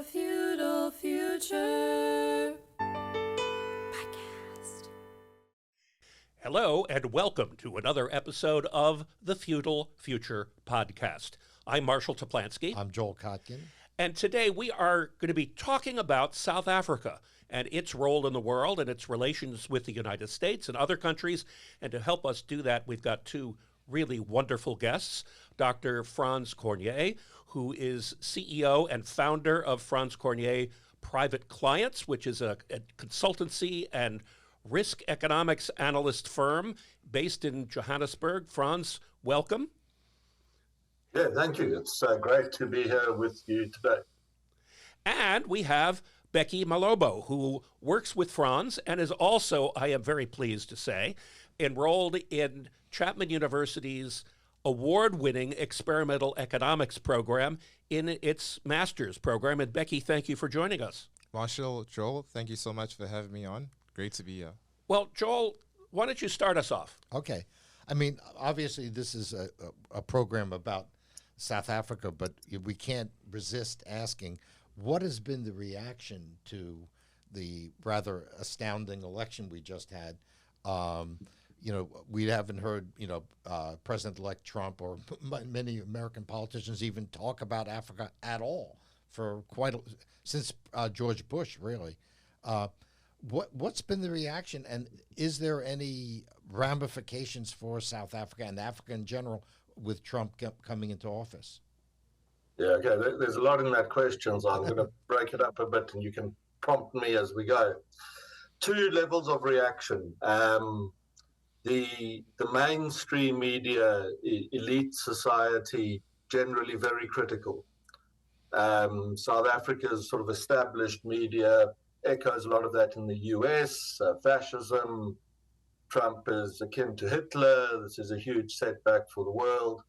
The Feudal Future Podcast. Hello and welcome to another episode of the Feudal Future Podcast. I'm Marshall Toplansky. I'm Joel Kotkin. And today we are going to be talking about South Africa and its role in the world and its relations with the United States and other countries. And to help us do that, we've got two really wonderful guests, Dr. Franz Cronje, who is CEO and founder of Franz Cronje Private Clients, which is a consultancy and risk economics analyst firm based in Johannesburg. Franz, welcome. Yeah, thank you. It's great to be here with you today. And we have Bheki Mahlobo, who works with Franz and is also, I am very pleased to say, enrolled in Chapman University's award-winning experimental economics program in its master's program. And Bheki, thank you for joining us. Marshall, Joel, thank you so much for having me on. Great to be here. Well, Joel, why don't you start us off? Okay. I mean, obviously, this is a program about South Africa, but we can't resist asking, what has been the reaction to the rather astounding election we just had? We haven't heard, President-elect Trump or many American politicians even talk about Africa at all for since George Bush, really. What's been the reaction, and is there any ramifications for South Africa and Africa in general with Trump coming into office? Yeah, okay. There's a lot in that question, so I'm going to break it up a bit, and you can prompt me as we go. Two levels of reaction. The mainstream media, elite society, generally very critical. South Africa's sort of established media echoes a lot of that in the US. Fascism, Trump is akin to Hitler. This is a huge setback for the world.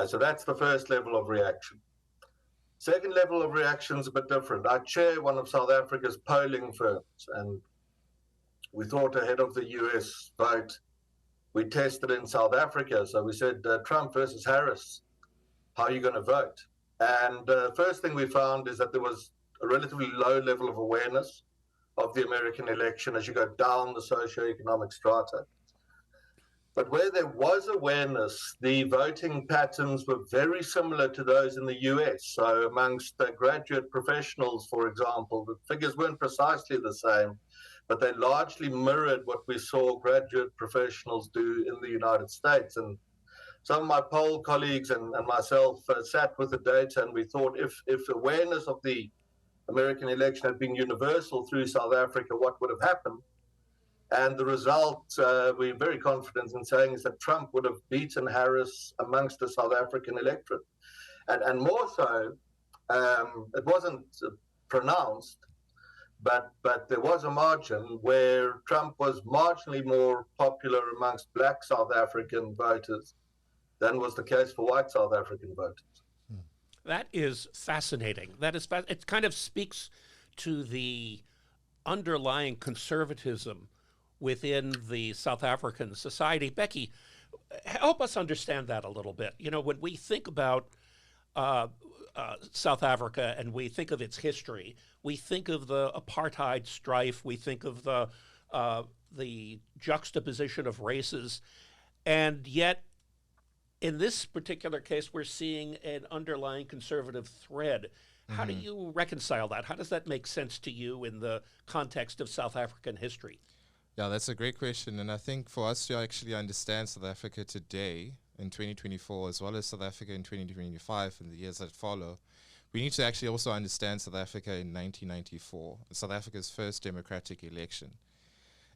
So that's the first level of reaction. Second level of reaction is a bit different. I chair one of South Africa's polling firms, and we thought ahead of the US vote, we tested in South Africa. So we said, Trump versus Harris, how are you going to vote? And first thing we found is that there was a relatively low level of awareness of the American election as you go down the socioeconomic strata. But where there was awareness, the voting patterns were very similar to those in the US. So amongst graduate professionals, for example, the figures weren't precisely the same, but they largely mirrored what we saw graduate professionals do in the United States. And some of my poll colleagues and myself sat with the data, and we thought if awareness of the American election had been universal through South Africa, what would have happened? And the result, we're very confident in saying, is that Trump would have beaten Harris amongst the South African electorate. And more so, it wasn't pronounced, but there was a margin where Trump was marginally more popular amongst black South African voters than was the case for white South African voters. That is fascinating. It kind of speaks to the underlying conservatism within the South African society. Bheki, help us understand that a little bit. You know, when we think about South Africa and we think of its history, we think of the apartheid strife, we think of the juxtaposition of races, and yet in this particular case, we're seeing an underlying conservative thread. How do you reconcile that? How does that make sense to you in the context of South African history? Yeah, that's a great question. And I think for us to actually understand South Africa today in 2024, as well as South Africa in 2025 and the years that follow, we need to actually also understand South Africa in 1994, South Africa's first democratic election.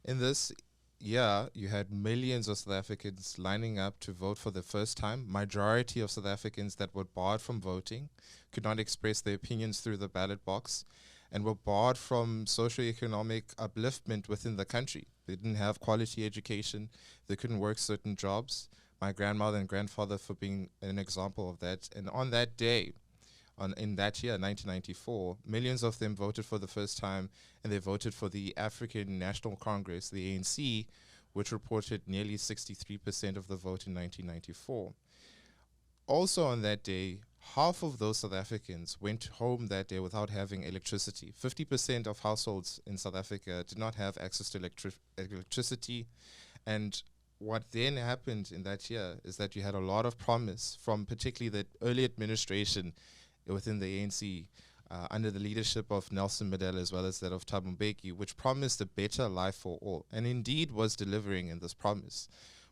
In this year, you had millions of South Africans lining up to vote for the first time. Majority of South Africans that were barred from voting could not express their opinions through the ballot box and were barred from socioeconomic upliftment within the country. They didn't have quality education. They couldn't work certain jobs. My grandmother and grandfather for being an example of that. And on that day, in that year, 1994, millions of them voted for the first time, and they voted for the African National Congress, the ANC, which reported nearly 63% of the vote in 1994. Also on that day, half of those South Africans went home that day without having electricity. 50% of households in South Africa did not have access to electricity. And what then happened in that year is that you had a lot of promise from particularly the early administration within the ANC under the leadership of Nelson Mandela as well as that of Thabo Mbeki, which promised a better life for all, and indeed was delivering in this promise.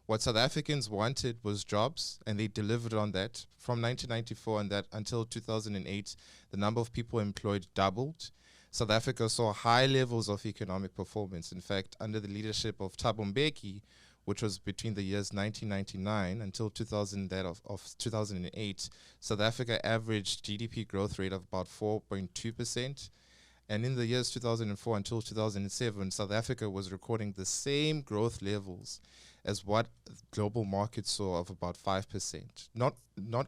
What South Africans wanted was jobs, and they delivered on that. From 1994 and that until 2008, the number of people employed doubled. South Africa saw high levels of economic performance. In fact, under the leadership of Thabo Mbeki, which was between the years 1999 until 2008, South Africa averaged GDP growth rate of about 4.2%. And in the years 2004 until 2007, South Africa was recording the same growth levels as what global markets saw of about 5%. Not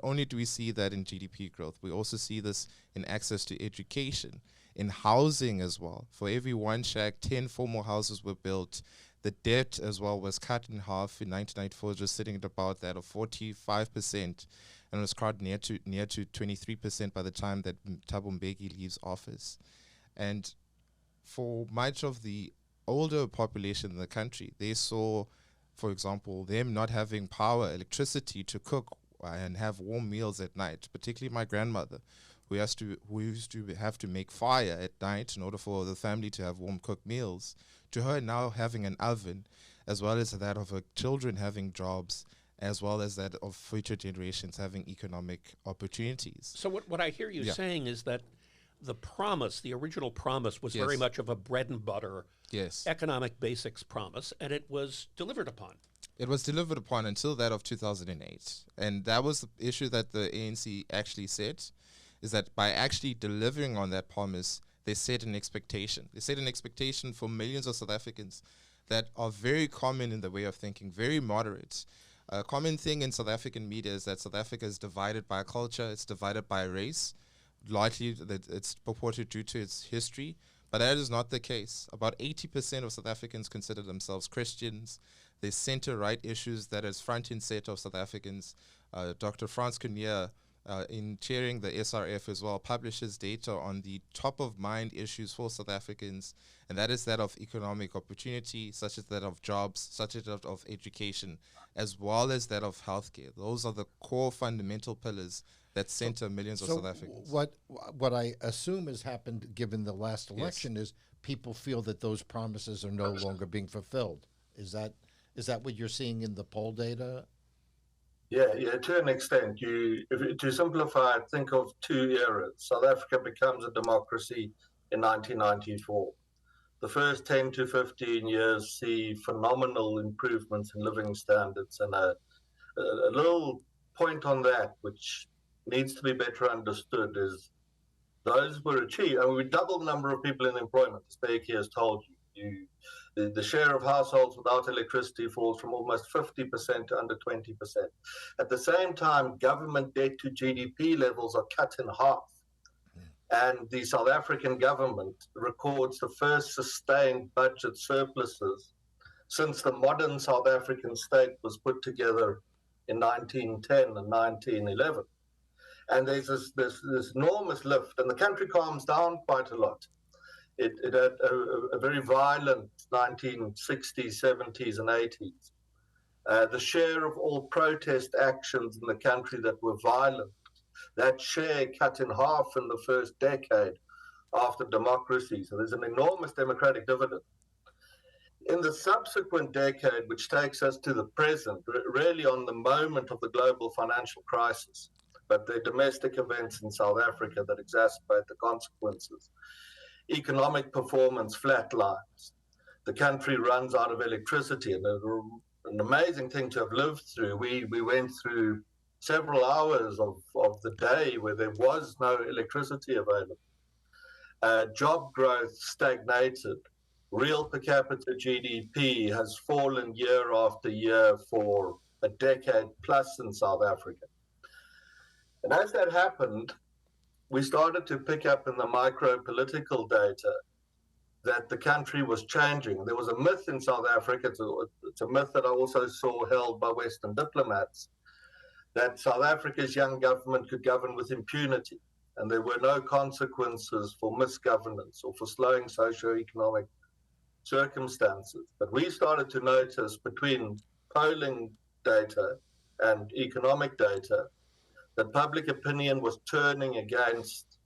only do we see that in GDP growth, we also see this in access to education, in housing as well. For every one shack, 10 formal houses were built. The debt as well was cut in half in 1994, just sitting at about that of 45%, and was cut near to 23% by the time that Thabo Mbeki leaves office. And for much of the older population in the country, they saw, for example, them not having power, electricity to cook and have warm meals at night, particularly my grandmother, who used to have to make fire at night in order for the family to have warm cooked meals, to her now having an oven, as well as that of her children having jobs, as well as that of future generations having economic opportunities. So what I hear you saying is that the original promise was very much of a bread and butter economic basics promise, and it was delivered upon. It was delivered upon until that of 2008. And that was the issue that the ANC actually said, is that by actually delivering on that promise, they set an expectation. They set an expectation for millions of South Africans that are very common in the way of thinking, very moderate. A common thing in South African media is that South Africa is divided by culture, it's divided by race, largely that it's purported due to its history, but that is not the case. About 80% of South Africans consider themselves Christians. They center-right issues that is front and center of South Africans. Dr. Franz, in chairing the SRF as well, publishes data on the top-of-mind issues for South Africans, and that is that of economic opportunity, such as that of jobs, such as that of education, as well as that of healthcare. Those are the core fundamental pillars that center millions of South Africans. What I assume has happened, given the last election, is people feel that those promises are no longer being fulfilled. Is that what you're seeing in the poll data? Yeah, to an extent. To simplify it, think of two eras. South Africa becomes a democracy in 1994. The first 10 to 15 years see phenomenal improvements in living standards, and a little point on that, which needs to be better understood, is those were achieved. I mean, we doubled the number of people in employment, as Bheki has told you. The share of households without electricity falls from almost 50% to under 20%. At the same time, government debt to GDP levels are cut in half. And the South African government records the first sustained budget surpluses since the modern South African state was put together in 1910 and 1911. And there's this enormous lift, and the country calms down quite a lot. It had a very violent 1960s, 70s, and 80s. The share of all protest actions in the country that were violent, that share cut in half in the first decade after democracy. So there's an enormous democratic dividend. In the subsequent decade, which takes us to the present, really on the moment of the global financial crisis, but the domestic events in South Africa that exacerbate the consequences. Economic performance flatlines. The country runs out of electricity, and an amazing thing to have lived through. We went through several hours of the day where there was no electricity available. Job growth stagnated. Real per capita GDP has fallen year after year for a decade plus in South Africa. And as that happened, we started to pick up in the micro-political data that the country was changing. There was a myth in South Africa, it's a myth that I also saw held by Western diplomats, that South Africa's young government could govern with impunity, and there were no consequences for misgovernance or for slowing socioeconomic circumstances. But we started to notice between polling data and economic data that public opinion was turning against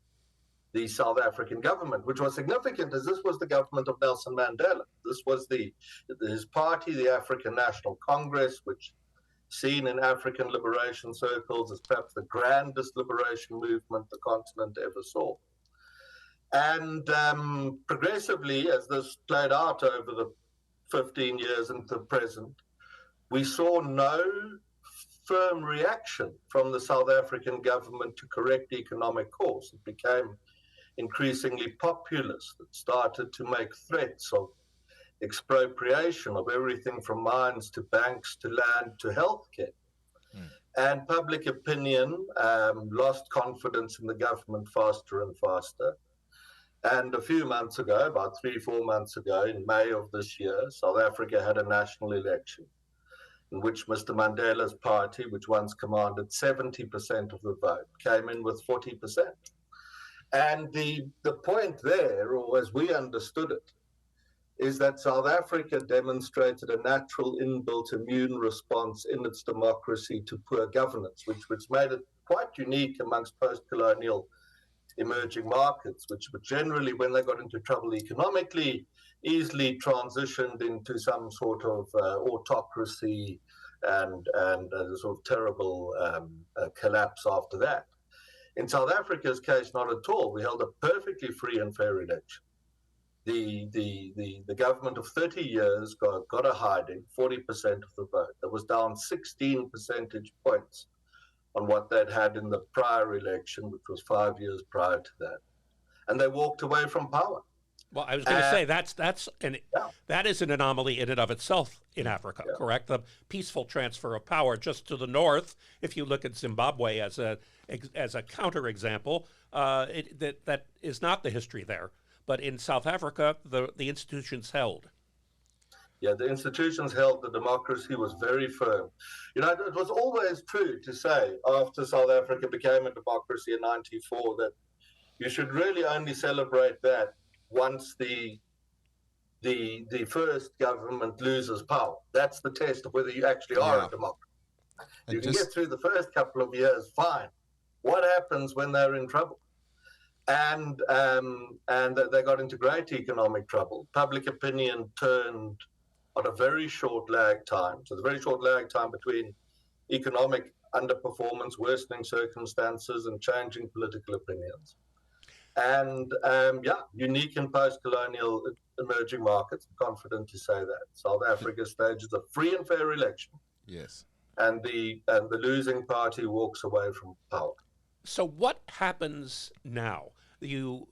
the South African government, which was significant as this was the government of Nelson Mandela. This was his party, the African National Congress, which seen in African liberation circles as perhaps the grandest liberation movement the continent ever saw. And progressively, as this played out over the 15 years into the present, we saw no firm reaction from the South African government to correct economic course. It became increasingly populist. It started to make threats of expropriation of everything from mines to banks to land to healthcare. And public opinion lost confidence in the government faster and faster. And a few months ago, about 3-4 months ago, in May of this year, South Africa had a national election in which Mr. Mandela's party, which once commanded 70% of the vote, came in with 40%. And the point there, or as we understood it, is that South Africa demonstrated a natural inbuilt immune response in its democracy to poor governance, which made it quite unique amongst post-colonial emerging markets, which generally, when they got into trouble economically, easily transitioned into some sort of autocracy and a sort of terrible collapse after that. In South Africa's case, not at all. We held a perfectly free and fair election. The government of 30 years got a hiding, 40% of the vote. That was down 16 percentage points on what they'd had in the prior election, which was 5 years prior to that. And they walked away from power. Well, I was going to say that is an anomaly in and of itself in Africa, correct? The peaceful transfer of power. Just to the north, if you look at Zimbabwe as a counterexample, that is not the history there. But in South Africa, the institutions held. Yeah, the institutions held. The democracy was very firm. You know, it was always true to say after South Africa became a democracy in '94 that you should really only celebrate that once the first government loses power. That's the test of whether you actually are a democracy. You can get through the first couple of years, fine. What happens when they're in trouble? And they got into great economic trouble. Public opinion turned on a very short lag time. So the very short lag time between economic underperformance, worsening circumstances, and changing political opinions. And unique in post-colonial emerging markets. I'm confident to say that. South Africa stages a free and fair election. Yes. And the losing party walks away from power. So what happens now? You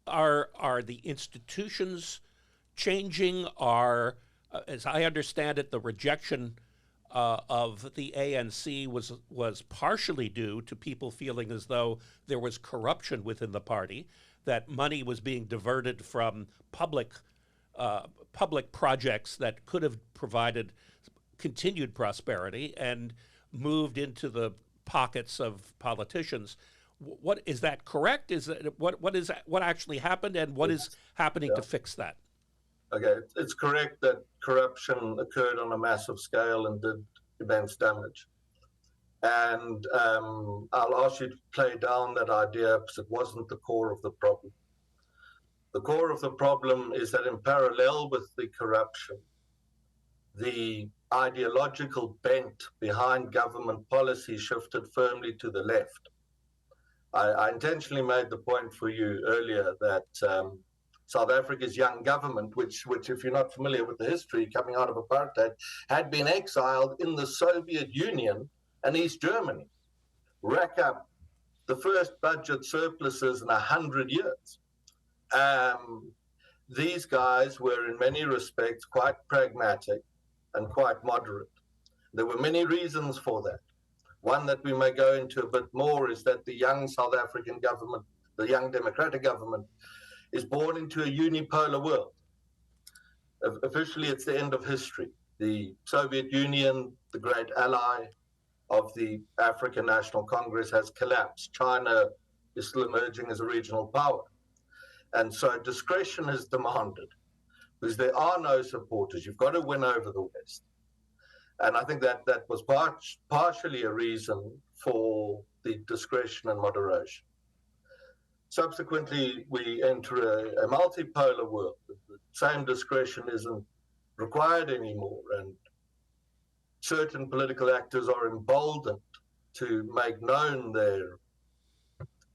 are the institutions changing? Are, as I understand it, the rejection of the ANC was partially due to people feeling as though there was corruption within the party, that money was being diverted from public projects that could have provided continued prosperity and moved into the pockets of politicians. What is that correct? Is that what actually happened, and what is happening to fix that? Okay, it's correct that corruption occurred on a massive scale and did immense damage. And I'll ask you to play down that idea because it wasn't the core of the problem. The core of the problem is that in parallel with the corruption, the ideological bent behind government policy shifted firmly to the left. I intentionally made the point for you earlier that South Africa's young government, which if you're not familiar with the history coming out of apartheid, had been exiled in the Soviet Union and East Germany, rack up the first budget surpluses in 100 years. These guys were in many respects quite pragmatic and quite moderate. There were many reasons for that. One that we may go into a bit more is that the young South African government, the young democratic government, is born into a unipolar world. Officially, it's the end of history. The Soviet Union, the great ally, of the African National Congress has collapsed. China is still emerging as a regional power. And so discretion is demanded because there are no supporters. You've got to win over the West. And I think that was partially a reason for the discretion and moderation. Subsequently, we enter a multipolar world. The same discretion isn't required anymore, and certain political actors are emboldened to make known their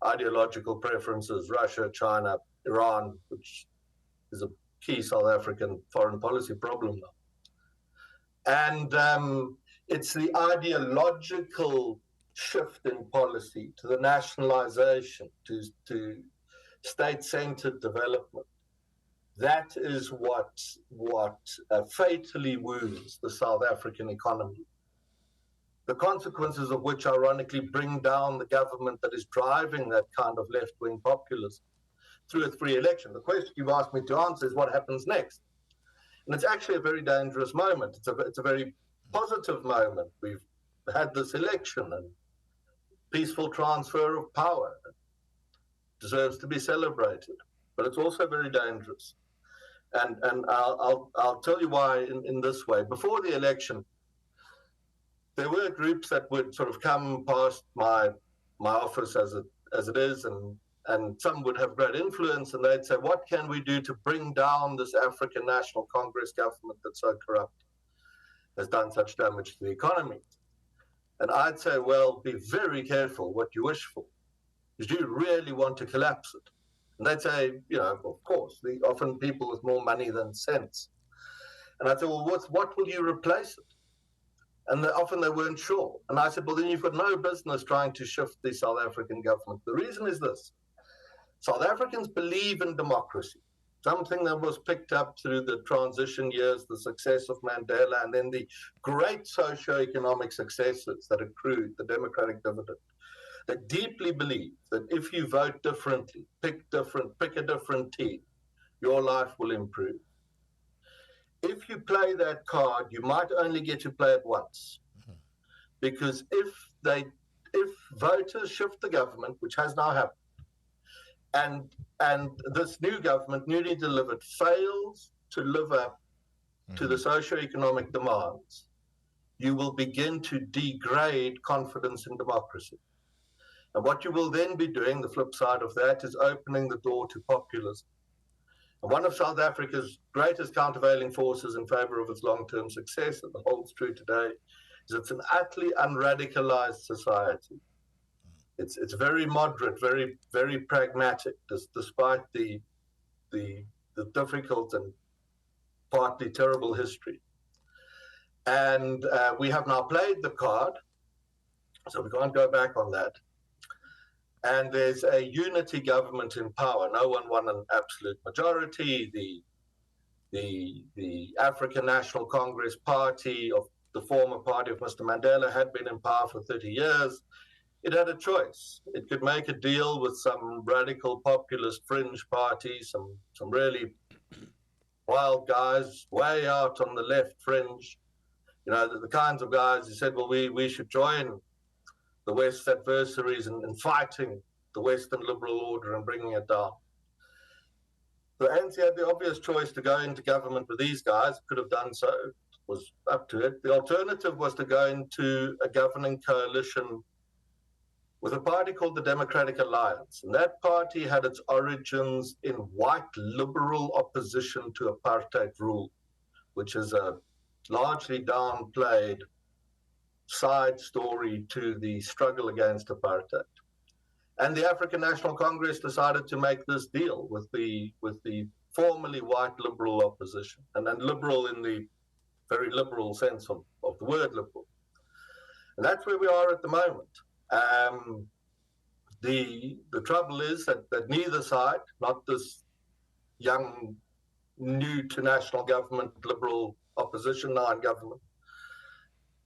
ideological preferences, Russia, China, Iran, which is a key South African foreign policy problem now. And it's the ideological shift in policy to the nationalization, to state-centered development. That is what fatally wounds the South African economy. The consequences of which ironically bring down the government that is driving that kind of left-wing populism through a free election. The question you've asked me to answer is what happens next. And it's actually a very dangerous moment. It's a very positive moment. We've had this election and peaceful transfer of power. It deserves to be celebrated, but it's also very dangerous. And I'll tell you why in this way. Before the election, there were groups that would sort of come past my office as it is, and some would have great influence, and they'd say, what can we do to bring down this African National Congress government that's so corrupt, has done such damage to the economy? And I'd say, well, be very careful what you wish for, because you really want to collapse it. And they'd say, of course, often people with more money than sense. And I'd say, well, what will you replace it? And often they weren't sure. And I said, well, then you've got no business trying to shift the South African government. The reason is this. South Africans believe in democracy, something that was picked up through the transition years, the success of Mandela, and then the great socioeconomic successes that accrued, the democratic dividend. They deeply believe that if you vote differently, pick a different team, your life will improve. If you play that card, you might only get to play it once. Because if voters shift the government, which has now happened, and this new government, newly delivered, fails to live up to the socioeconomic demands, you will begin to degrade confidence in democracy. And what you will then be doing, the flip side of that, is opening the door to populism. And one of South Africa's greatest countervailing forces in favor of its long-term success, and holds true today, is it's an utterly unradicalized society. It's very moderate, very, very pragmatic, despite the difficult and partly terrible history. And we have now played the card, so we can't go back on that. And there's a unity government in power. No one won an absolute majority. The African National Congress party of the former party of Mr. Mandela had been in power for 30 years. It had a choice. It could make a deal with some radical populist fringe parties, some really wild guys way out on the left fringe. The kinds of guys who said, well, we should join the West's adversaries in fighting the Western liberal order and bringing it down. The ANC had the obvious choice to go into government with these guys, could have done so, it was up to it. The alternative was to go into a governing coalition with a party called the Democratic Alliance. And that party had its origins in white liberal opposition to apartheid rule, which is a largely downplayed side story to the struggle against apartheid. And the African National Congress decided to make this deal with the formerly white liberal opposition, and then liberal in the very liberal sense of the word liberal. And that's where we are at the moment. The trouble is that neither side, not this young, new to national government, liberal opposition now in government,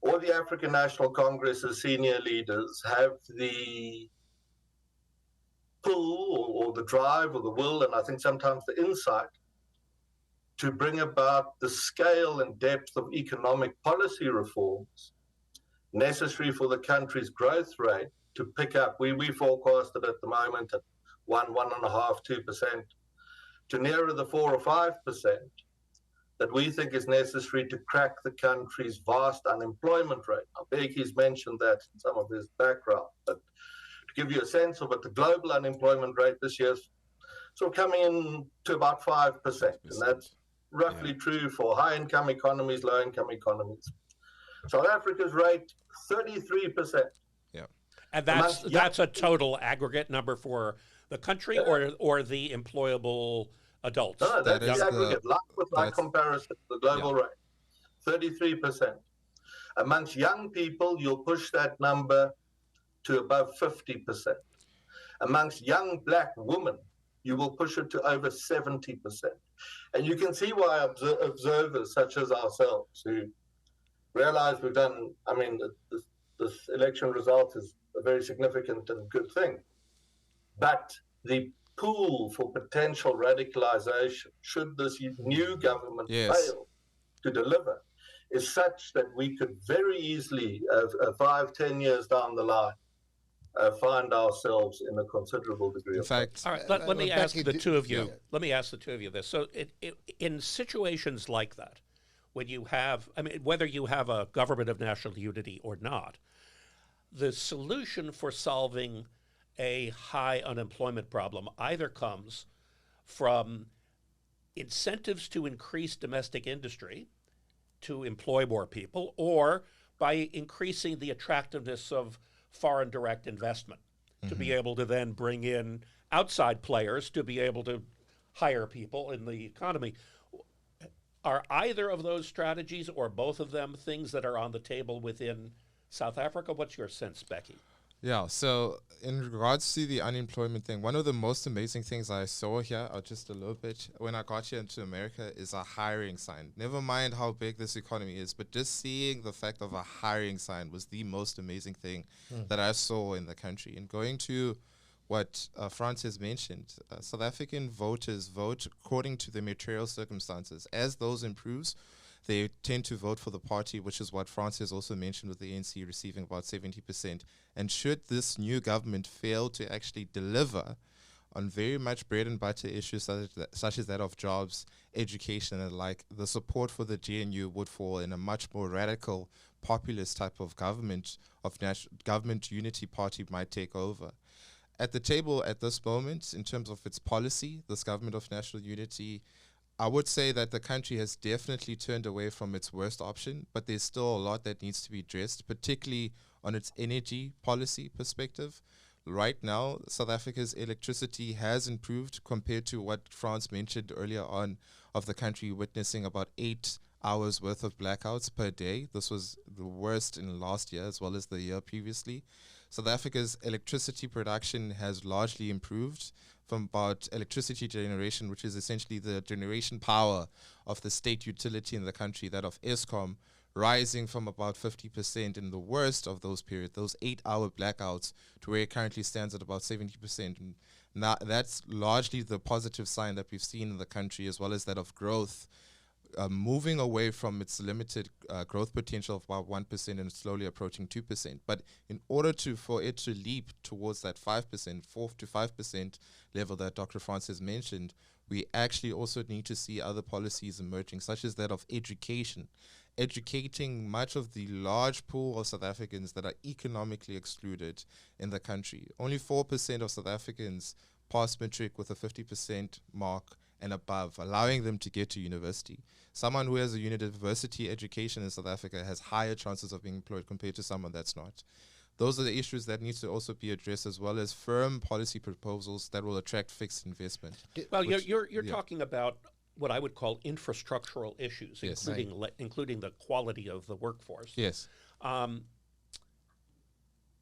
or the African National Congress's senior leaders have the pull or the drive or the will, and I think sometimes the insight, to bring about the scale and depth of economic policy reforms necessary for the country's growth rate to pick up. We forecasted at the moment at 1.5%, 2%, to nearer the 4 or 5% that we think is necessary to crack the country's vast unemployment rate. Now, Bheki's mentioned that in some of his background, but to give you a sense of it, the global unemployment rate this year is sort of coming in to about 5%, and that's roughly true for high-income economies, low-income economies. South Africa's rate, 33%. Yeah. And that's a total aggregate number for the country or the employable adults? No, that's the aggregate, like with like comparison, the global rate, 33%. Amongst young people, you'll push that number to above 50%. Amongst young black women, you will push it to over 70%. And you can see why observers such as ourselves who realize we've done, I mean, this election result is a very significant and good thing. But the pool for potential radicalization, should this new government fail to deliver, is such that we could very easily, 5-10 years down the line, find ourselves in a considerable degree of fact. All right, let me ask the two of you. Let me ask the two of you this. So, in situations like that, when you have, I mean, whether you have a government of national unity or not, the solution for solving a high unemployment problem either comes from incentives to increase domestic industry to employ more people, or by increasing the attractiveness of foreign direct investment to be able to then bring in outside players to be able to hire people in the economy. Are either of those strategies or both of them things that are on the table within South Africa? What's your sense, Bheki? Yeah, so in regards to the unemployment thing, one of the most amazing things I saw here, just a little bit, when I got here into America, is a hiring sign. Never mind how big this economy is, but just seeing the fact of a hiring sign was the most amazing thing that I saw in the country. And going to what Franz has mentioned, South African voters vote according to their material circumstances. As those improves, they tend to vote for the party, which is what Franz has also mentioned, with the ANC receiving about 70%. And should this new government fail to actually deliver on very much bread and butter issues such as that of jobs, education, and like, the support for the GNU would fall in a much more radical, populist type of government, government unity party might take over. At the table at this moment, in terms of its policy, this government of national unity, I would say that the country has definitely turned away from its worst option, but there's still a lot that needs to be addressed, particularly on its energy policy perspective. Right now, South Africa's electricity has improved compared to what Franz mentioned earlier on, of the country witnessing about 8 hours worth of blackouts per day. This was the worst in last year as well as the year previously. South Africa's electricity production has largely improved from about electricity generation, which is essentially the generation power of the state utility in the country, that of Eskom, rising from about 50% in the worst of those periods, those 8-hour blackouts, to where it currently stands at about 70%. And now that's largely the positive sign that we've seen in the country, as well as that of growth, moving away from its limited growth potential of about 1% and slowly approaching 2%. But in order for it to leap towards that 5%, 4 to 5% level that Dr. Franz has mentioned, we actually also need to see other policies emerging, such as that of education, educating much of the large pool of South Africans that are economically excluded in the country. Only 4% of South Africans pass matric with a 50% mark and above, allowing them to get to university. Someone who has a university education in South Africa has higher chances of being employed compared to someone that's not. Those are the issues that need to also be addressed, as well as firm policy proposals that will attract fixed investment. Well, you're talking about what I would call infrastructural issues, Yes. including the quality of the workforce. Yes.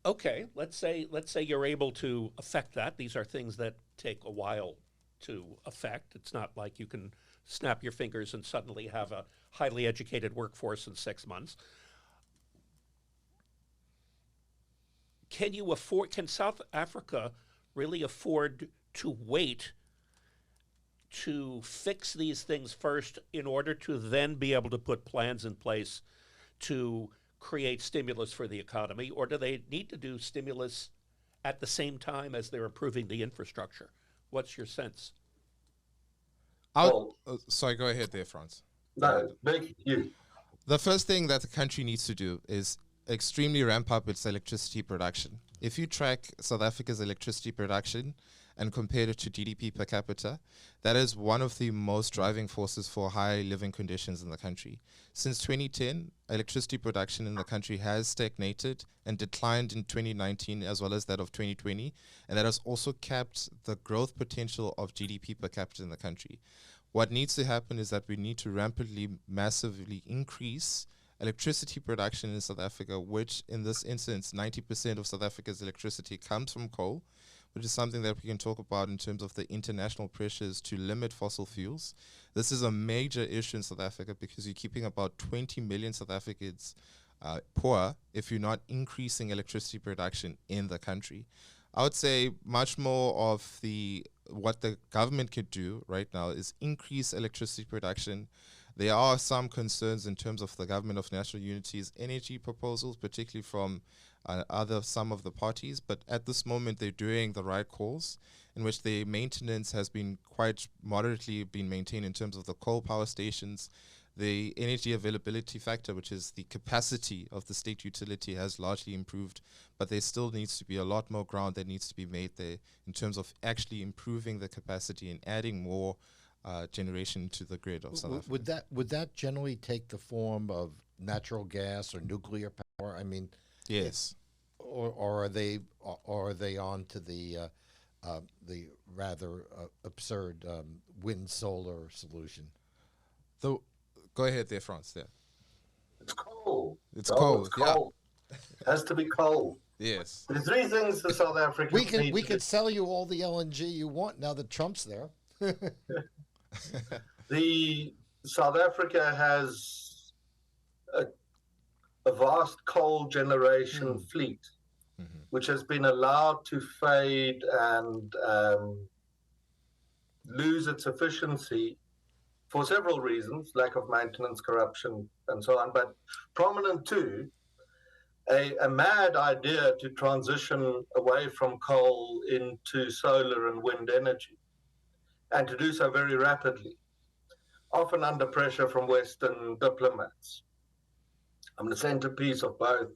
Okay, let's say you're able to affect that. These are things that take a while to affect. It's not like you can snap your fingers and suddenly have a highly educated workforce in 6 months. Can South Africa really afford to wait to fix these things first in order to then be able to put plans in place to create stimulus for the economy, or do they need to do stimulus at the same time as they're improving the infrastructure? What's your sense? Sorry, go ahead there, Franz. No, Bheki, you. The first thing that the country needs to do is extremely ramp up its electricity production. If you track South Africa's electricity production and compare it to GDP per capita, that is one of the most driving forces for high living conditions in the country. Since 2010, electricity production in the country has stagnated and declined in 2019 as well as that of 2020, and that has also capped the growth potential of GDP per capita in the country. What needs to happen is that we need to rapidly, massively increase electricity production in South Africa, which in this instance, 90% of South Africa's electricity comes from coal, which is something that we can talk about in terms of the international pressures to limit fossil fuels. This is a major issue in South Africa because you're keeping about 20 million South Africans poor if you're not increasing electricity production in the country. I would say much more of what the government could do right now is increase electricity production. There are some concerns in terms of the Government of National Unity's energy proposals, particularly from some of the parties, but at this moment they're doing the right calls, in which the maintenance has been quite moderately been maintained in terms of the coal power stations. The energy availability factor, which is the capacity of the state utility, has largely improved, but there still needs to be a lot more ground that needs to be made there in terms of actually improving the capacity and adding more generation to the grid of South Africa. Would that generally take the form of natural gas or nuclear power? I mean, yes. Or are they on to the rather absurd wind solar solution? Go ahead there, Franz. Yeah. It's coal. It's coal. It's coal. Yeah. It has to be coal. Yes. The three things the South Africans need We to could sell you all the LNG you want now that Trump's there. The South Africa has a vast coal generation fleet, which has been allowed to fade and lose its efficiency for several reasons: lack of maintenance, corruption, and so on. But prominent too, a mad idea to transition away from coal into solar and wind energy, and to do so very rapidly, often under pressure from Western diplomats. The centerpiece of both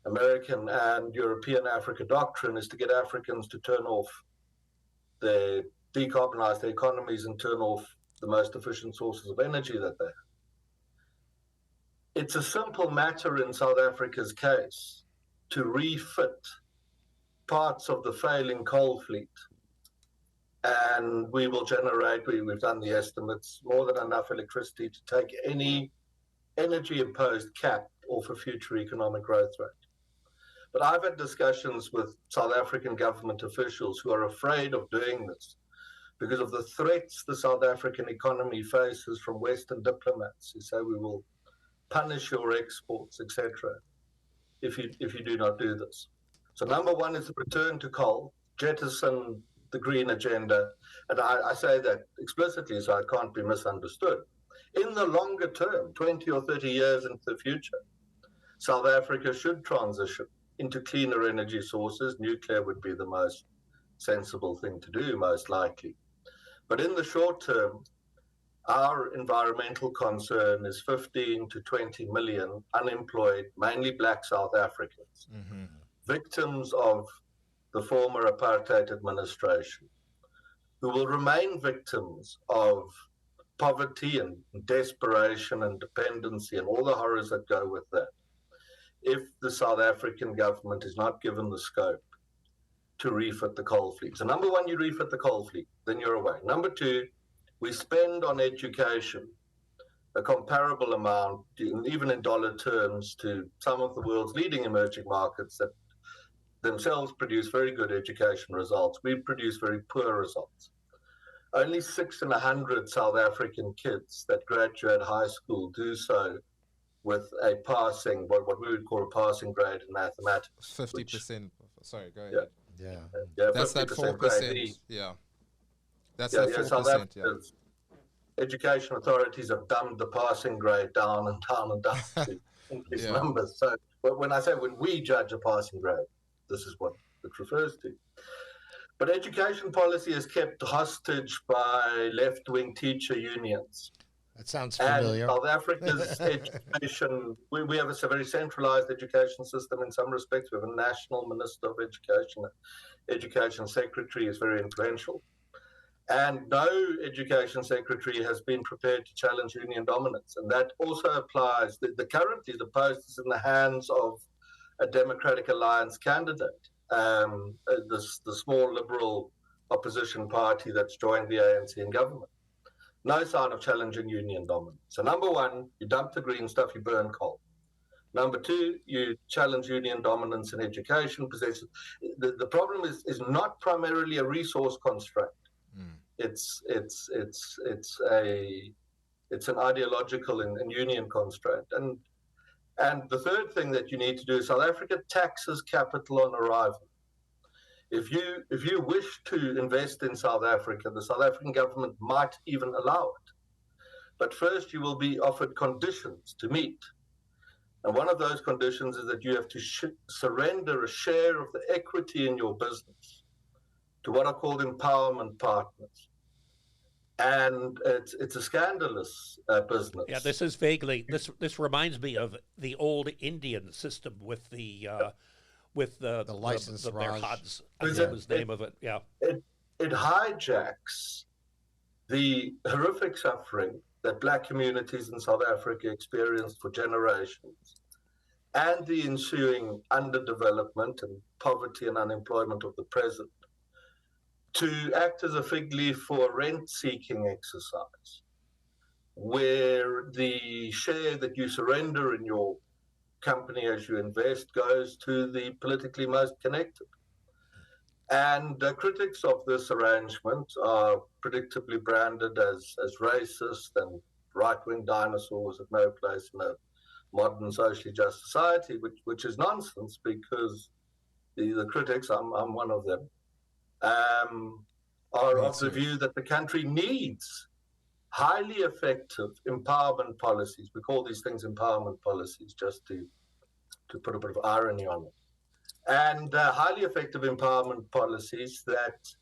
American and European Africa doctrine is to get Africans to decarbonize their economies and turn off the most efficient sources of energy that they have. It's a simple matter in South Africa's case to refit parts of the failing coal fleet, and we will generate, we've done the estimates, more than enough electricity to take any energy imposed cap off a future economic growth rate. But I've had discussions with South African government officials who are afraid of doing this because of the threats the South African economy faces from Western diplomats who say we will punish your exports, etc., if you do not do this. So number one is the return to coal, jettison the green agenda, and I say that explicitly so it can't be misunderstood. In the longer term, 20 or 30 years into the future, South Africa should transition into cleaner energy sources. Nuclear would be the most sensible thing to do, most likely. But in the short term, our environmental concern is 15 to 20 million unemployed, mainly black South Africans, victims of the former apartheid administration, who will remain victims of poverty and desperation and dependency and all the horrors that go with that, if the South African government is not given the scope to refit the coal fleet. So number one, you refit the coal fleet, then you're away. Number two, we spend on education a comparable amount, even in dollar terms, to some of the world's leading emerging markets that themselves produce very good education results. We produce very poor results. Only 6 in 100 South African kids that graduate high school do so with a passing, what we would call a passing grade in mathematics. 50%. Sorry, go ahead. Yeah. That's that 4%. Yeah. That's that 4%. South Africa's education authorities have dumbed the passing grade down and down and down to increase numbers. So when I say when we judge a passing grade, this is what it refers to. But education policy is kept hostage by left-wing teacher unions. That sounds familiar. And South Africa's education, we have a very centralized education system in some respects. We have a national minister of education. Education secretary is very influential. And no education secretary has been prepared to challenge union dominance. And that also applies, currently the post is in the hands of a Democratic Alliance candidate, the small liberal opposition party that's joined the ANC in government. No sign of challenging union dominance. So number one, you dump the green stuff, you burn coal. Number two, you challenge union dominance in education. The problem is not primarily a resource constraint. It's an ideological and union constraint. And the third thing that you need to do is South Africa taxes capital on arrival. If you wish to invest in South Africa, the South African government might even allow it. But first you will be offered conditions to meet. And one of those conditions is that you have to surrender a share of the equity in your business to what are called empowerment partners. And it's a scandalous business. Yeah, this is vaguely, this reminds me of the old Indian system with the license their Raj. HUDs. I think was the name of it. Yeah. It hijacks the horrific suffering that Black communities in South Africa experienced for generations, and the ensuing underdevelopment and poverty and unemployment of the present, to act as a fig leaf for a rent-seeking exercise, where the share that you surrender in your company as you invest goes to the politically most connected. And critics of this arrangement are predictably branded as racist and right-wing dinosaurs with no place in a modern socially just society, which is nonsense, because the critics, I'm one of them, are of the view that the country needs highly effective empowerment policies. We call these things empowerment policies just to put a bit of irony on it. And highly effective empowerment policies that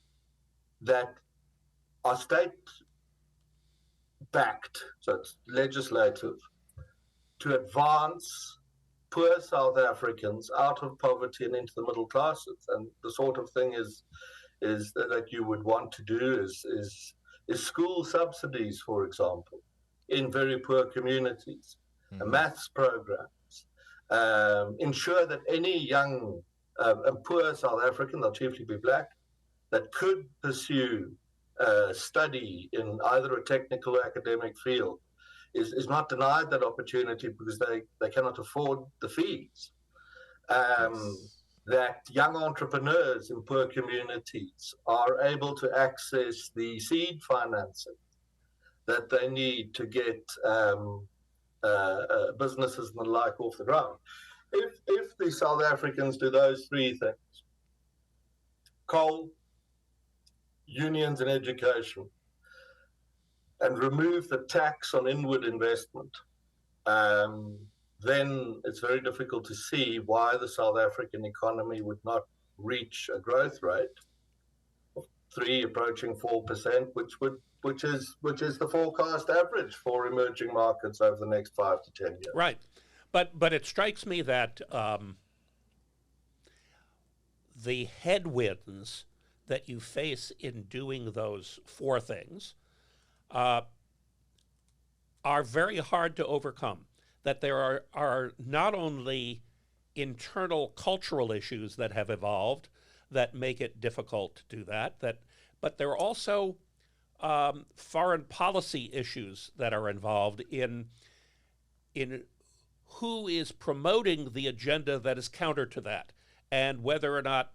are state-backed, so it's legislative, to advance poor South Africans out of poverty and into the middle classes. And the sort of thing is that you would want to do is school subsidies, for example, in very poor communities, maths programs, ensure that any young and poor South African, they'll chiefly be Black, that could pursue study in either a technical or academic field is not denied that opportunity because they cannot afford the fees. That young entrepreneurs in poor communities are able to access the seed financing that they need to get businesses and the like off the ground. If the South Africans do those three things, coal, unions and education, and remove the tax on inward investment, then it's very difficult to see why the South African economy would not reach a growth rate of 3 approaching 4%, which is the forecast average for emerging markets over the next 5 to 10 years. Right. But it strikes me that the headwinds that you face in doing those 4 things are very hard to overcome. That there are not only internal cultural issues that have evolved that make it difficult to do that, but there are also foreign policy issues that are involved in who is promoting the agenda that is counter to that, and whether or not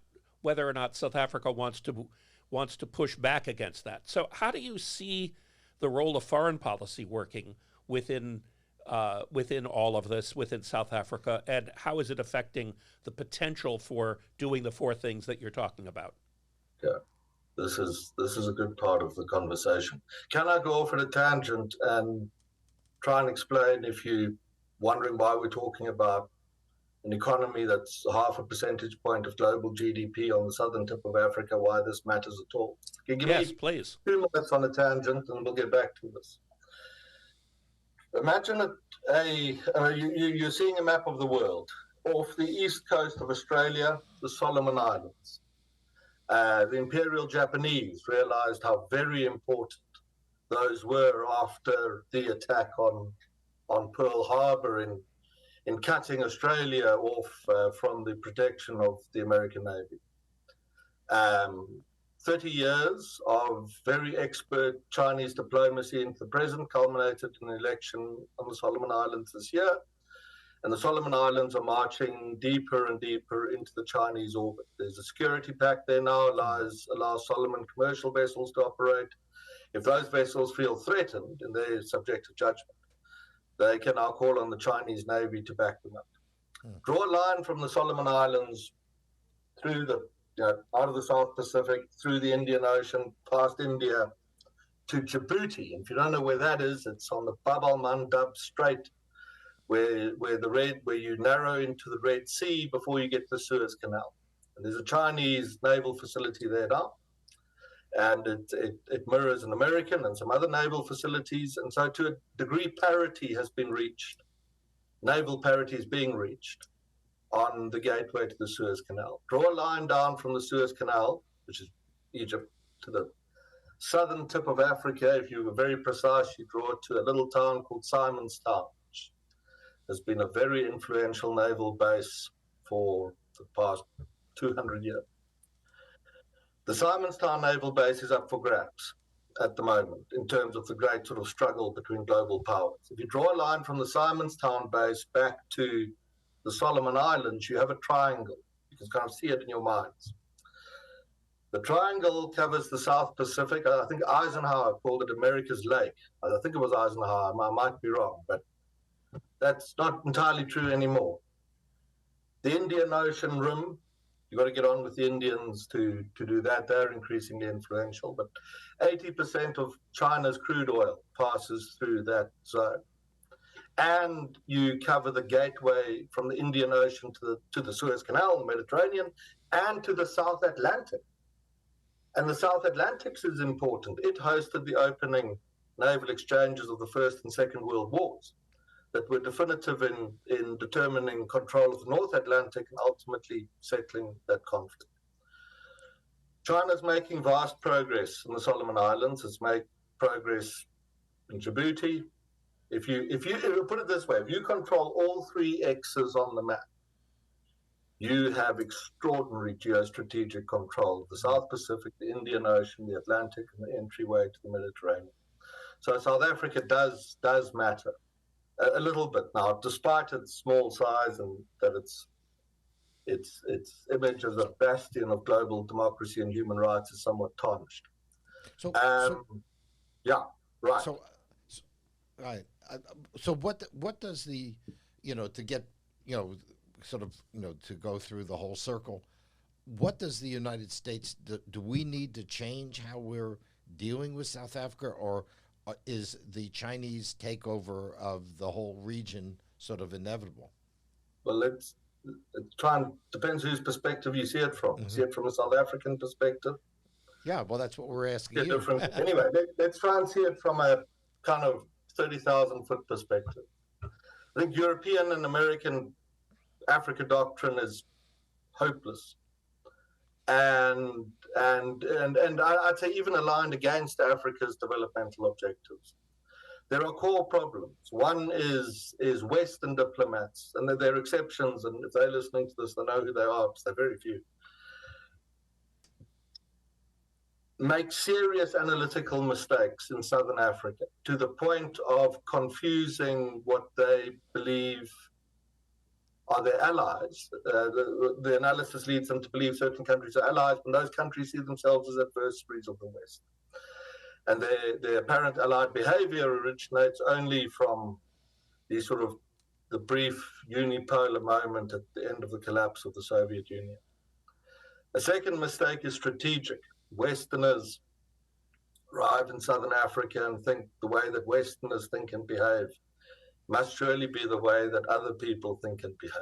South Africa wants to push back against that. So how do you see the role of foreign policy working within all of this, within South Africa, and how is it affecting the potential for doing the 4 things that you're talking about? Yeah, this is a good part of the conversation. Can I go off at a tangent and try and explain, if you wondering why we're talking about an economy that's half a percentage point of global GDP on the southern tip of Africa, why this matters at all. Can you give Yes, me please. 2 minutes on a tangent and we'll get back to this. Imagine you're seeing a map of the world. Off the east coast of Australia, the Solomon Islands. The Imperial Japanese realized how very important those were after the attack on Pearl Harbor in cutting Australia off from the protection of the American Navy. 30 years of very expert Chinese diplomacy into the present culminated in an election on the Solomon Islands this year. And the Solomon Islands are marching deeper and deeper into the Chinese orbit. There's a security pact there now, allows Solomon commercial vessels to operate. If those vessels feel threatened in their subjective judgment, they can now call on the Chinese Navy to back them up. Draw a line from the Solomon Islands through out of the South Pacific, through the Indian Ocean, past India, to Djibouti. And if you don't know where that is, it's on the Bab al-Mandab Strait, where you narrow into the Red Sea before you get to the Suez Canal. And there's a Chinese naval facility there now, and it mirrors an American and some other naval facilities. And so to a degree, parity has been reached. Naval parity is being reached on the gateway to the Suez Canal. Draw a line down from the Suez Canal, which is Egypt, to the southern tip of Africa. If you were very precise, you draw it to a little town called Simon's Town, which has been a very influential naval base for the past 200 years. The Simonstown Naval Base is up for grabs at the moment in terms of the great sort of struggle between global powers. If you draw a line from the Simonstown base back to the Solomon Islands, you have a triangle. You can kind of see it in your minds. The triangle covers the South Pacific. I think Eisenhower called it America's Lake. I think it was Eisenhower. I might be wrong, but that's not entirely true anymore. The Indian Ocean Rim, you've got to get on with the Indians to do that. They're increasingly influential. But 80% of China's crude oil passes through that zone. And you cover the gateway from the Indian Ocean to the Suez Canal, the Mediterranean, and to the South Atlantic. And the South Atlantic is important. It hosted the opening naval exchanges of the First and Second World Wars that were definitive in determining control of the North Atlantic and ultimately settling that conflict. China's making vast progress in the Solomon Islands. It's made progress in Djibouti. If you put it this way, if you control all three X's on the map, you have extraordinary geostrategic control of the South Pacific, the Indian Ocean, the Atlantic, and the entryway to the Mediterranean. So South Africa does matter a little bit now, despite its small size and that its image as a bastion of global democracy and human rights is somewhat tarnished. So what does the, to get, sort of, to go through the whole circle, what does the United States, do we need to change how we're dealing with South Africa, or is the Chinese takeover of the whole region sort of inevitable? Well, let's try and, depends whose perspective you see it from. Mm-hmm. See it from a South African perspective? Yeah, well, that's what we're asking you. Anyway, let's try and see it from a kind of 30,000-foot perspective. I think European and American Africa doctrine is hopeless, and I'd say even aligned against Africa's developmental objectives. There are core problems. One is Western diplomats, and there are exceptions, and if they're listening to this, they know who they are, because they're very few. Make serious analytical mistakes in Southern Africa to the point of confusing what they believe are their allies. The analysis leads them to believe certain countries are allies, and those countries see themselves as adversaries of the West. And their apparent allied behavior originates only from the brief unipolar moment at the end of the collapse of the Soviet Union. A second mistake is strategic. Westerners arrive in Southern Africa and think the way that Westerners think and behave must surely be the way that other people think and behave.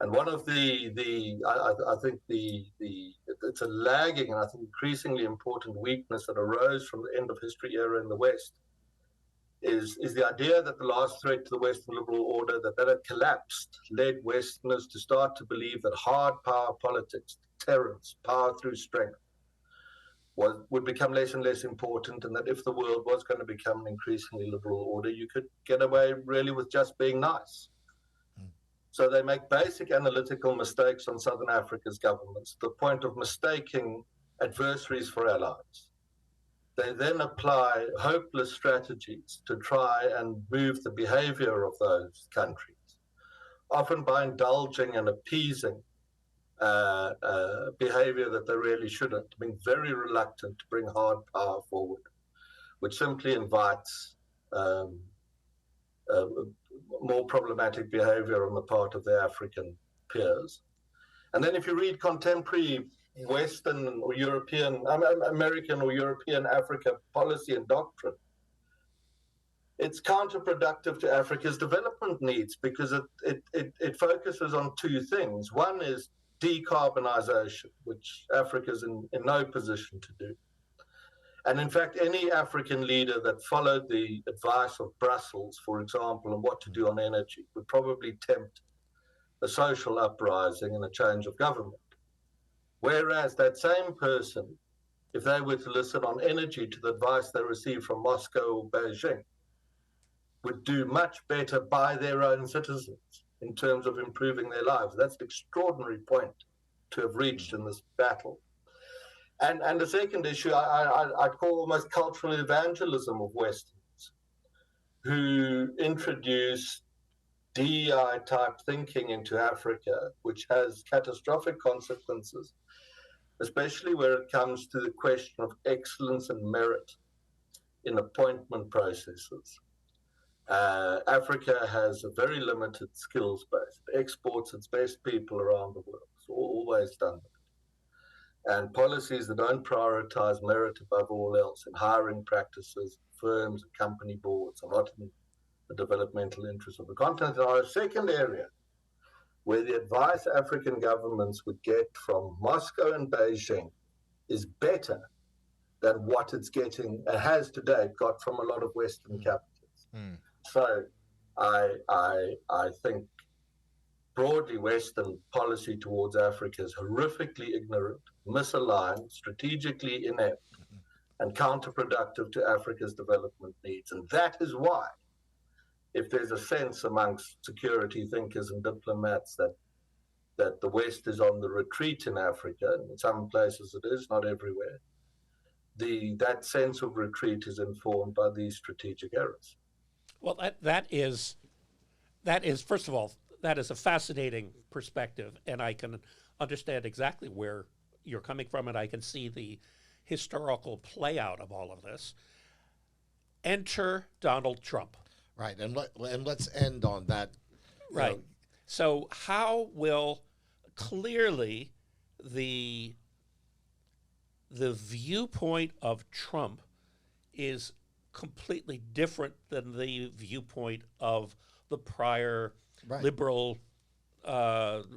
And one of I think it's a lagging and I think increasingly important weakness that arose from the end of history era in the West is the idea that the last threat to the Western liberal order, that had collapsed, led Westerners to start to believe that hard power politics, deterrence, power through strength, would become less and less important, and that if the world was going to become an increasingly liberal order, you could get away really with just being nice. So they make basic analytical mistakes on Southern Africa's governments, to the point of mistaking adversaries for allies. They then apply hopeless strategies to try and move the behavior of those countries, often by indulging and appeasing behavior that they really shouldn't, being very reluctant to bring hard power forward, which simply invites more problematic behavior on the part of their African peers. And then if you read contemporary Western or European, American or European Africa policy and doctrine, it's counterproductive to Africa's development needs because it focuses on two things. One is decarbonization, which Africa's in no position to do. And in fact, any African leader that followed the advice of Brussels, for example, on what to do on energy, would probably tempt a social uprising and a change of government. Whereas that same person, if they were to listen on energy to the advice they received from Moscow or Beijing, would do much better by their own citizens in terms of improving their lives. That's an extraordinary point to have reached in this battle. And the second issue I'd call almost cultural evangelism of Westerns, who introduce DEI type thinking into Africa, which has catastrophic consequences, especially where it comes to the question of excellence and merit in appointment processes. Africa has a very limited skills base. It exports its best people around the world. It's always done that. And policies that don't prioritize merit above all else in hiring practices, firms, and company boards are not in the developmental interests of the continent. Are a second area where the advice African governments would get from Moscow and Beijing is better than what it's getting, it has to date got from a lot of Western capitals. So I think broadly Western policy towards Africa is horrifically ignorant, misaligned, strategically inept, and counterproductive to Africa's development needs. And that is why, if there's a sense amongst security thinkers and diplomats that the West is on the retreat in Africa, and in some places it is, not everywhere, that sense of retreat is informed by these strategic errors. Well, that is first of all, that is a fascinating perspective, and I can understand exactly where you're coming from, and I can see the historical play out of all of this. Enter Donald Trump. Right, and let's end on that. Right. So how will clearly the viewpoint of Trump is completely different than the viewpoint of the prior liberal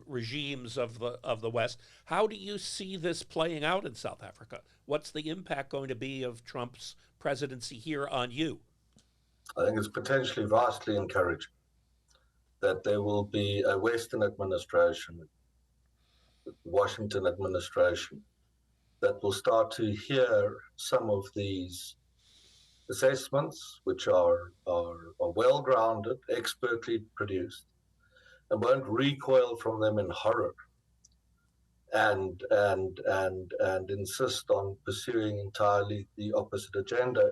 regimes of the West. How do you see this playing out in South Africa? What's the impact going to be of Trump's presidency here on you? I think it's potentially vastly encouraging that there will be a Western administration, Washington administration, that will start to hear some of these assessments, which are well-grounded, expertly produced, and won't recoil from them in horror and insist on pursuing entirely the opposite agenda.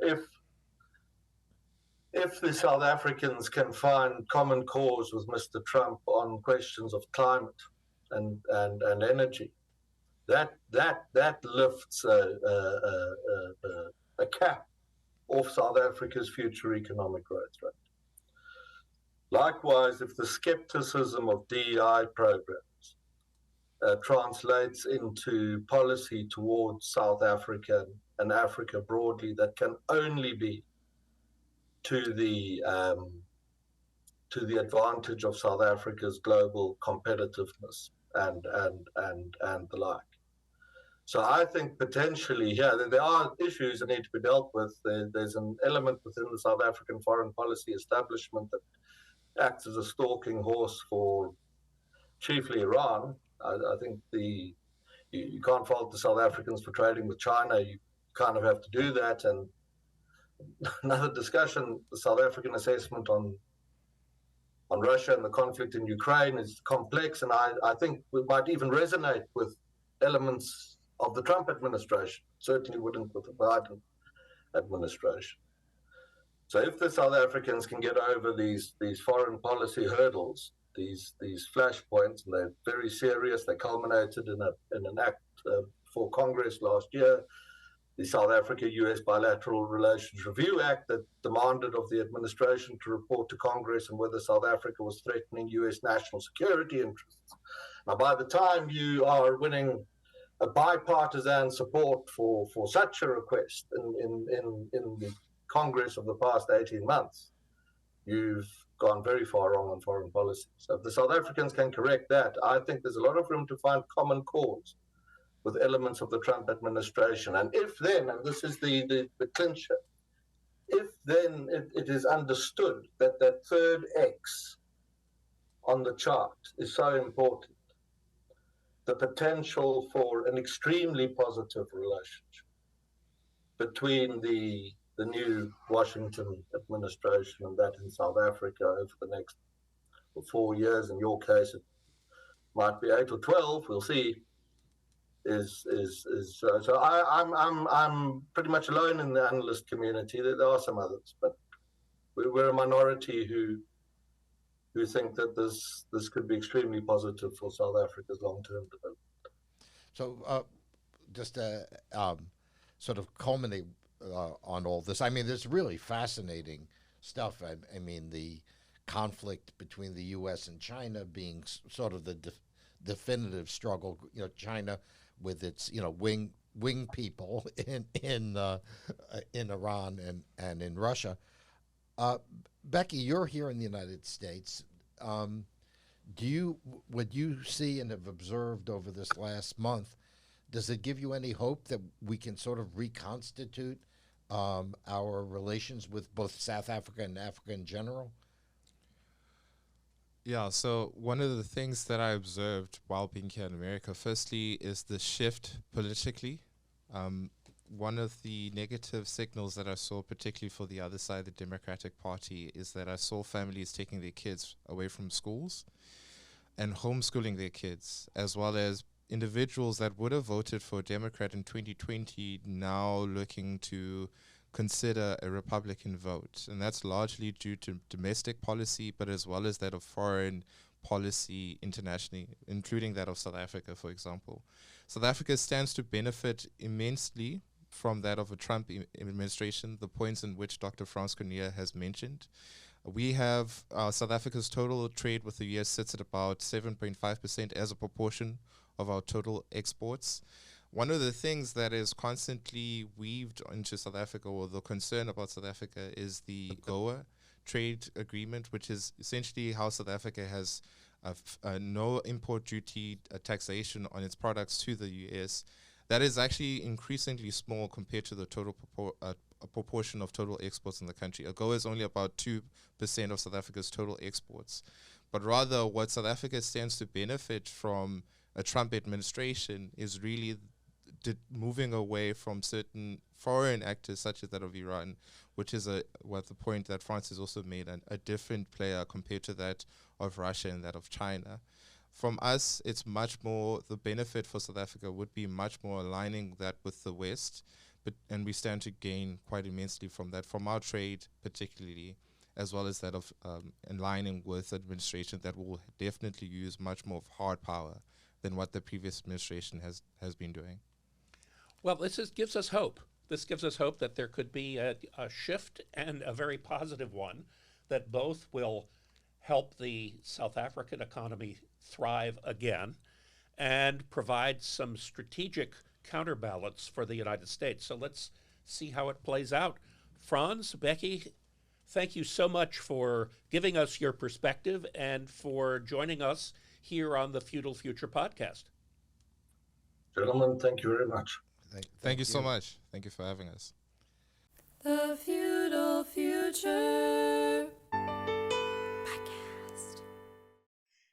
If the South Africans can find common cause with Mr. Trump on questions of climate and energy, that lifts a cap off South Africa's future economic growth rate. Likewise, if the skepticism of DEI programs translates into policy towards South Africa and Africa broadly that can only be to the to the advantage of South Africa's global competitiveness and the like. So I think potentially here there are issues that need to be dealt with. There's an element within the South African foreign policy establishment that acts as a stalking horse for chiefly Iran. I think you can't fault the South Africans for trading with China. You kind of have to do that. And another discussion, the South African assessment on Russia and the conflict in Ukraine is complex, and I think we might even resonate with elements of the Trump administration. Certainly wouldn't with the Biden administration. So if the South Africans can get over these foreign policy hurdles, these flashpoints, and they're very serious, they culminated in an act for Congress last year, the South Africa-US Bilateral Relations Review Act that demanded of the administration to report to Congress on whether South Africa was threatening US national security interests. Now, by the time you are winning a bipartisan support for such a request in the Congress of the past 18 months, you've gone very far wrong on foreign policy. So if the South Africans can correct that, I think there's a lot of room to find common cause with elements of the Trump administration. And if then, and this is the clincher, if then it is understood that that third X on the chart is so important, the potential for an extremely positive relationship between the new Washington administration and that in South Africa over the next 4 years, in your case it might be 8 or 12, we'll see, so I'm pretty much alone in the analyst community. There are some others, but we're a minority who think that this could be extremely positive for South Africa's long-term development. So just to sort of culminate on all this, I mean, there's really fascinating stuff. I mean, the conflict between the U.S. and China being sort of the definitive struggle. You know, China with its wing people in Iran and in Russia. Bheki, you're here in the United States. What you see and have observed over this last month, does it give you any hope that we can sort of reconstitute our relations with both South Africa and Africa in general? Yeah, so one of the things that I observed while being here in America, firstly, is the shift politically. One of the negative signals that I saw, particularly for the other side, the Democratic Party, is that I saw families taking their kids away from schools and homeschooling their kids, as well as individuals that would have voted for a Democrat in 2020 now looking to consider a Republican vote. And that's largely due to domestic policy, but as well as that of foreign policy internationally, including that of South Africa, for example. South Africa stands to benefit immensely from that of a Trump administration, the points in which Dr. Franz has mentioned. We have South Africa's total trade with the US sits at about 7.5% as a proportion of our total exports. One of the things that is constantly weaved into South Africa, or the concern about South Africa, is the AGOA trade agreement, which is essentially how South Africa has no import duty taxation on its products to the US. That is actually increasingly small compared to the total proportion of total exports in the country. AGOA is only about 2% of South Africa's total exports. But rather, what South Africa stands to benefit from a Trump administration is really moving away from certain foreign actors such as that of Iran, which is what the point that Franz has also made, a different player compared to that of Russia and that of China. From us, it's much more, the benefit for South Africa would be much more aligning that with the West, and we stand to gain quite immensely from that, from our trade particularly, as well as that of aligning with administration that will definitely use much more of hard power than what the previous administration has been doing. Well, gives us hope. This gives us hope that there could be a shift, and a very positive one, that both will help the South African economy thrive again and provide some strategic counterbalance for the United States. So let's see how it plays out. Franz, Bheki, thank you so much for giving us your perspective and for joining us here on the Feudal Future podcast. Gentlemen, thank you very much. Thank you so much. Thank you for having us. The feudal future.